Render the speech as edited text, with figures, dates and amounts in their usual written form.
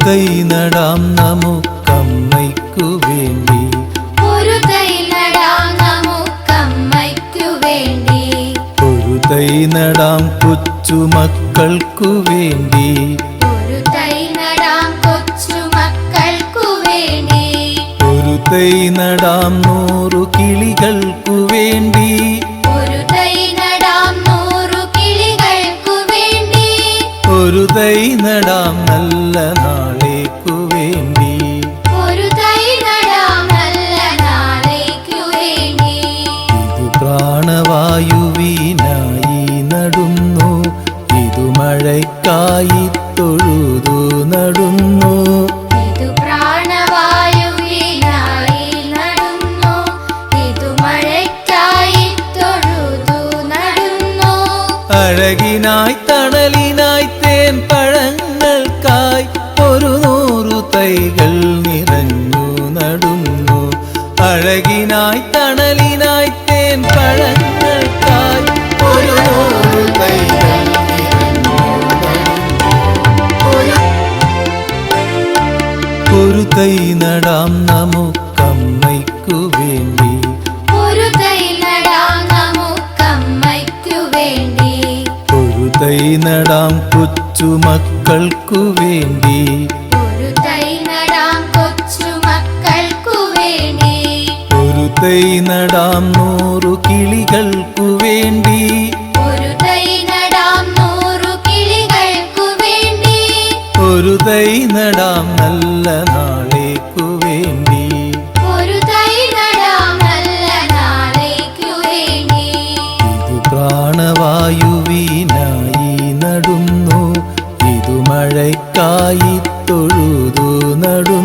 തൈ നടാം നമുക്കമ്മയ്ക്കു വേണ്ടി, ഒരു തൈ നടാം നമുക്കമ്മയ്ക്കു വേണ്ടി, ഒരു തൈ നടാം കൊച്ചുമക്കൾക്കു വേണ്ടി, ഒരു തൈ നടാം കൊച്ചുമക്കൾക്കു വേണ്ടി, ഒരു തൈ നടാം 100 കിളികൾക്കു വേണ്ടി, ഒരു തൈ നടാം 100 കിളികൾക്കു വേണ്ടി, ഒരു തൈ നടാം നല്ല നാളേക്കു വേണ്ടി, ഒരു തൈ നടാം നല്ല നാളേക്കു വേണ്ടി. ഇതു പ്രാണവായുവിനായി നടുന്നു, ഇതു മഴയ്ക്കായി തൊഴുതു നടുന്നു, ഇതു പ്രാണവായുവിനായി നടുന്നു, ഇതു മഴയ്ക്കായി തൊഴുതു നടുന്നു. അഴകിനായി തണലിനായി തേൻ പഴങ്ങൾക്കായി 100 തൈകൾ നിറഞ്ഞു നടുന്നു, അഴകിനായി തണലിനായി തേൻ പഴങ്ങൾക്കായി 100 തൈകൾ നിറഞ്ഞു നടുന്നു. ഒരു തൈ നടാം നമുക്കമ്മയ്ക്കു വേണ്ടി, ഒരു തൈ നടാം നമുക്കമ്മയ്ക്കു വേണ്ടി, ഒരു തൈ നടാം കൊച്ചുമക്കൾക്കു വേണ്ടി, ഒരു തൈ നടാം കൊച്ചുമക്കൾക്കു വേണ്ടി, ഒരു തൈ നടാം 100 കിളികൾക്കു വേണ്ടി, ഒരു തൈ നടാം 100 കിളികൾക്കു വേണ്ടി, ഒരു തൈ നടാം നല്ല നാളേക്കു വേണ്ടി, ഒരു തൈ നടാം നല്ല നാളേക്കു വേണ്ടി. ഇതു പ്രാണവായുവിനായി നടുന്നു, ഇതു മഴയ്ക്കായി തൊഴുതു നടുന്നു.